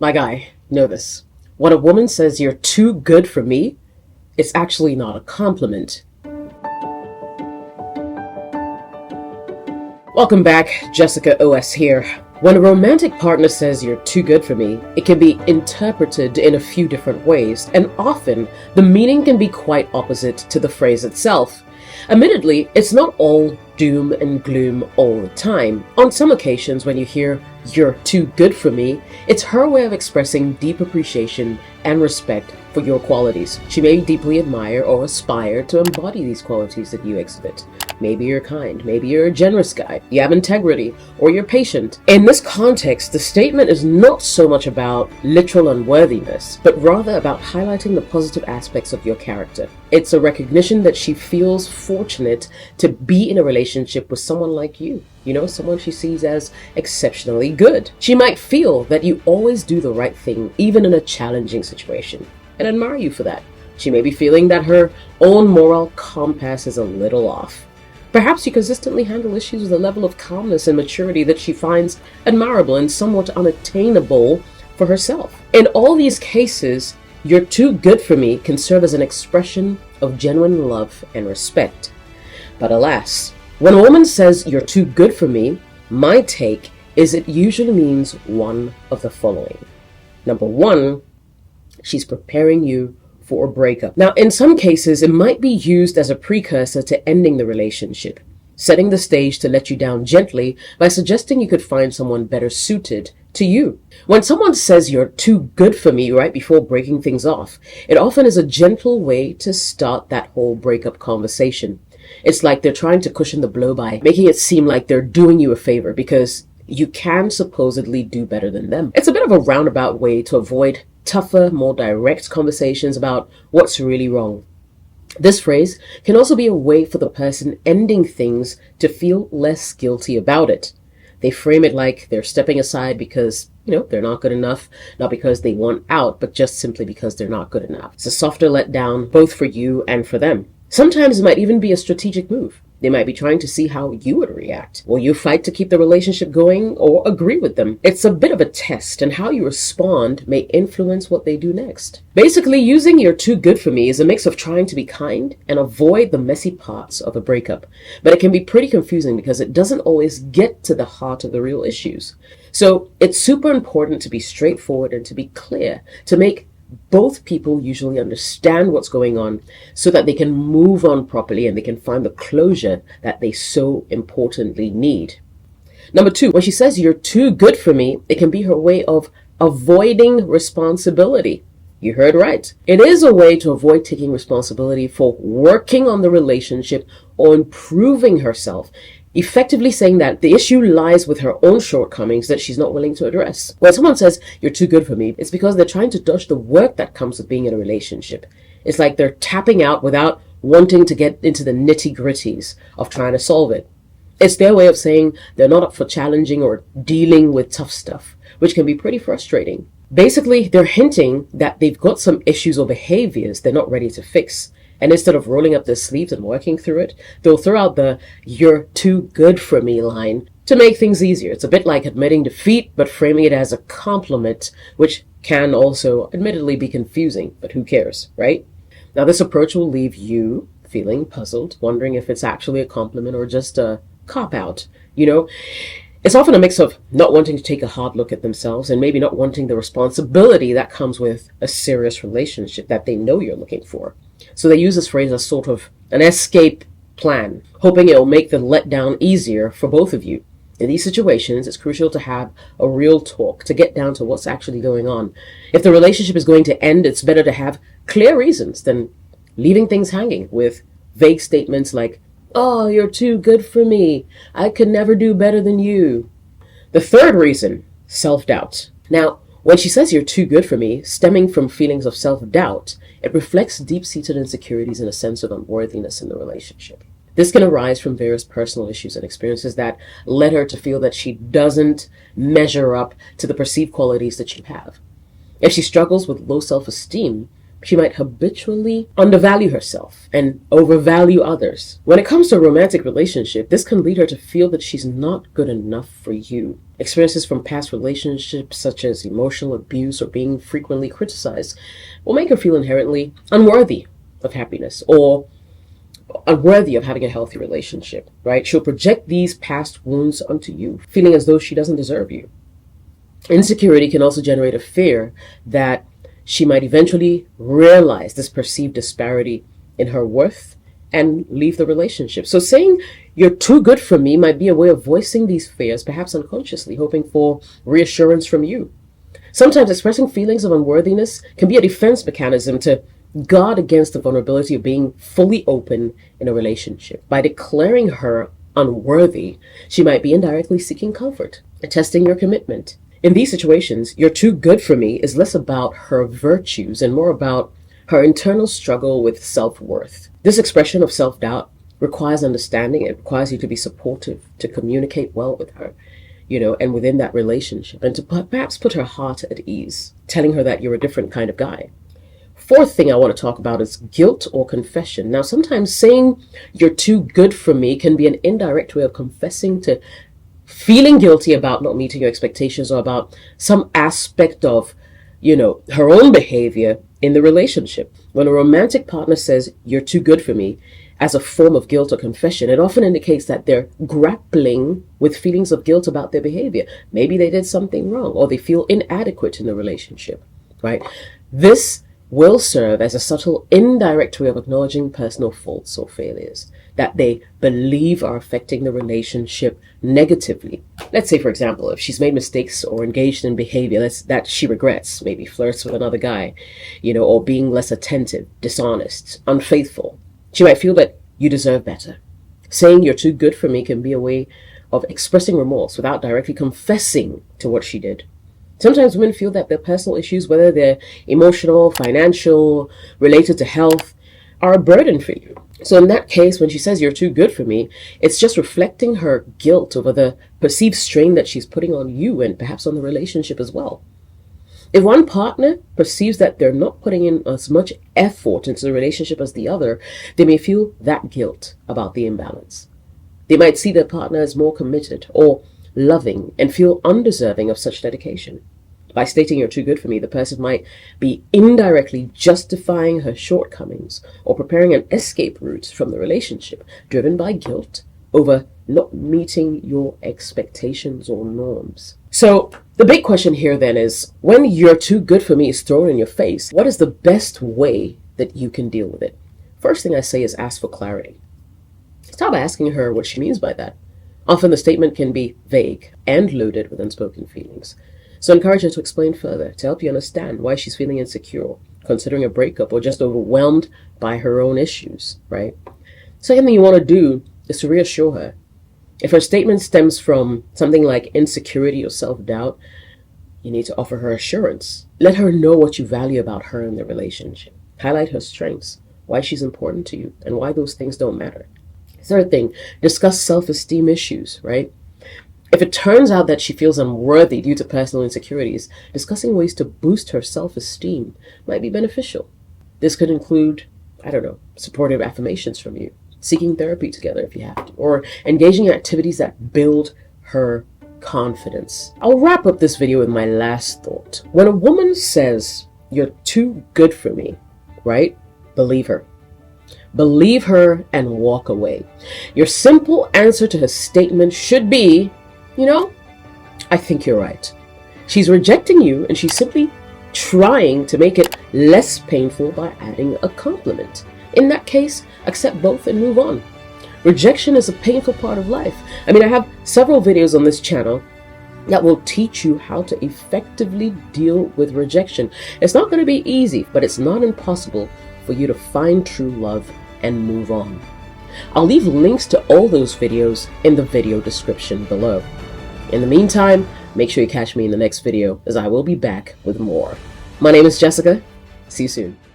My guy, know this. When a woman says you're too good for me, it's actually not a compliment. Welcome back, Jessica OS here. When a romantic partner says you're too good for me, it can be interpreted in a few different ways, and often the meaning can be quite opposite to the phrase itself. Admittedly, it's not all doom and gloom all the time. On some occasions, when you hear "you're too good for me," it's her way of expressing deep appreciation and respect for your qualities. She may deeply admire or aspire to embody these qualities that you exhibit. Maybe you're kind, maybe you're a generous guy, you have integrity, or you're patient. In this context, the statement is not so much about literal unworthiness, but rather about highlighting the positive aspects of your character. It's a recognition that she feels fortunate to be in a relationship with someone like you. You know, someone she sees as exceptionally good. She might feel that you always do the right thing, even in a challenging situation, and admire you for that. She may be feeling that her own moral compass is a little off. Perhaps you consistently handle issues with a level of calmness and maturity that she finds admirable and somewhat unattainable for herself. In all these cases, "you're too good for me" can serve as an expression of genuine love and respect. But alas, when a woman says "you're too good for me," my take is it usually means one of the following. Number one, she's preparing you for a breakup. Now, in some cases, it might be used as a precursor to ending the relationship, setting the stage to let you down gently by suggesting you could find someone better suited to you. When someone says "you're too good for me" right before breaking things off, it often is a gentle way to start that whole breakup conversation. It's like they're trying to cushion the blow by making it seem like they're doing you a favor because you can supposedly do better than them. It's a bit of a roundabout way to avoid tougher, more direct conversations about what's really wrong. This phrase can also be a way for the person ending things to feel less guilty about it. They frame it like they're stepping aside because, they're not good enough, not because they want out, but just simply because they're not good enough. It's a softer letdown, both for you and for them. Sometimes it might even be a strategic move. They might be trying to see how you would react. Will you fight to keep the relationship going or agree with them? It's a bit of a test, and how you respond may influence what they do next. Basically, using "you're too good for me" is a mix of trying to be kind and avoid the messy parts of a breakup. But it can be pretty confusing because it doesn't always get to the heart of the real issues. So it's super important to be straightforward and to be clear, to make both people usually understand what's going on so that they can move on properly and they can find the closure that they so importantly need. Number two, when she says "you're too good for me," it can be her way of avoiding responsibility. You heard right. It is a way to avoid taking responsibility for working on the relationship or improving herself, effectively saying that the issue lies with her own shortcomings that she's not willing to address. When someone says "you're too good for me," it's because they're trying to dodge the work that comes with being in a relationship. It's like they're tapping out without wanting to get into the nitty-gritties of trying to solve it. It's their way of saying they're not up for challenging or dealing with tough stuff, which can be pretty frustrating. Basically, they're hinting that they've got some issues or behaviors they're not ready to fix. And instead of rolling up their sleeves and working through it, they'll throw out the "you're too good for me" line to make things easier. It's a bit like admitting defeat, but framing it as a compliment, which can also admittedly be confusing, but who cares, right? Now, this approach will leave you feeling puzzled, wondering if it's actually a compliment or just a cop-out, It's often a mix of not wanting to take a hard look at themselves and maybe not wanting the responsibility that comes with a serious relationship that they know you're looking for. So they use this phrase as sort of an escape plan, hoping it'll make the letdown easier for both of you. In these situations, it's crucial to have a real talk to get down to what's actually going on. If the relationship is going to end, it's better to have clear reasons than leaving things hanging with vague statements like, "Oh, you're too good for me. I could never do better than you." The third reason, self-doubt. Now, when she says "you're too good for me," stemming from feelings of self-doubt, it reflects deep-seated insecurities and a sense of unworthiness in the relationship. This can arise from various personal issues and experiences that led her to feel that she doesn't measure up to the perceived qualities that you have. If she struggles with low self-esteem, She might habitually undervalue herself and overvalue others. When it comes to a romantic relationship, this can lead her to feel that she's not good enough for you. Experiences from past relationships, such as emotional abuse or being frequently criticized, will make her feel inherently unworthy of happiness or unworthy of having a healthy relationship, right? She'll project these past wounds onto you, feeling as though she doesn't deserve you. Insecurity can also generate a fear that she might eventually realize this perceived disparity in her worth and leave the relationship. So saying you're too good for me might be a way of voicing these fears, perhaps unconsciously, hoping for reassurance from you. Sometimes expressing feelings of unworthiness can be a defense mechanism to guard against the vulnerability of being fully open in a relationship. By declaring her unworthy, she might be indirectly seeking comfort, attesting your commitment. In these situations, you're too good for me is less about her virtues and more about her internal struggle with self-worth. This expression of self-doubt requires understanding. It requires you to be supportive, to communicate well with her, and within that relationship, and to perhaps put her heart at ease, telling her that you're a different kind of guy. Fourth thing I want to talk about is guilt or confession. Now, sometimes saying you're too good for me can be an indirect way of confessing to feeling guilty about not meeting your expectations or about some aspect of, her own behavior in the relationship. When a romantic partner says, you're too good for me, as a form of guilt or confession, it often indicates that they're grappling with feelings of guilt about their behavior. Maybe they did something wrong or they feel inadequate in the relationship, right? This will serve as a subtle, indirect way of acknowledging personal faults or failures that they believe are affecting the relationship negatively. Let's say, for example, if she's made mistakes or engaged in behavior that she regrets, maybe flirts with another guy, or being less attentive, dishonest, unfaithful, she might feel that you deserve better. Saying you're too good for me can be a way of expressing remorse without directly confessing to what she did. Sometimes women feel that their personal issues, whether they're emotional, financial, related to health, are a burden for you. So in that case, when she says you're too good for me, it's just reflecting her guilt over the perceived strain that she's putting on you and perhaps on the relationship as well. If one partner perceives that they're not putting in as much effort into the relationship as the other, they may feel that guilt about the imbalance. They might see their partner as more committed or loving and feel undeserving of such dedication. By stating you're too good for me, the person might be indirectly justifying her shortcomings or preparing an escape route from the relationship, driven by guilt over not meeting your expectations or norms. So the big question here then is, when you're too good for me is thrown in your face, what is the best way that you can deal with it? First thing I say is ask for clarity. Stop asking her what she means by that. Often the statement can be vague and loaded with unspoken feelings. So encourage her to explain further to help you understand why she's feeling insecure, considering a breakup, or just overwhelmed by her own issues, right? Second thing you want to do is to reassure her. If her statement stems from something like insecurity or self-doubt, you need to offer her assurance. Let her know what you value about her in the relationship. Highlight her strengths, why she's important to you, and why those things don't matter. Third thing, discuss self-esteem issues, right? If it turns out that she feels unworthy due to personal insecurities, discussing ways to boost her self-esteem might be beneficial. This could include, supportive affirmations from you, seeking therapy together if you have to, or engaging in activities that build her confidence. I'll wrap up this video with my last thought. When a woman says, you're too good for me, right? Believe her. Believe her and walk away. Your simple answer to her statement should be, I think you're right. She's rejecting you and she's simply trying to make it less painful by adding a compliment. In that case, accept both and move on. Rejection is a painful part of life. I have several videos on this channel that will teach you how to effectively deal with rejection. It's not going to be easy, but it's not impossible for you to find true love and move on. I'll leave links to all those videos in the video description below. In the meantime, make sure you catch me in the next video, as I will be back with more. My name is Jessica. See you soon.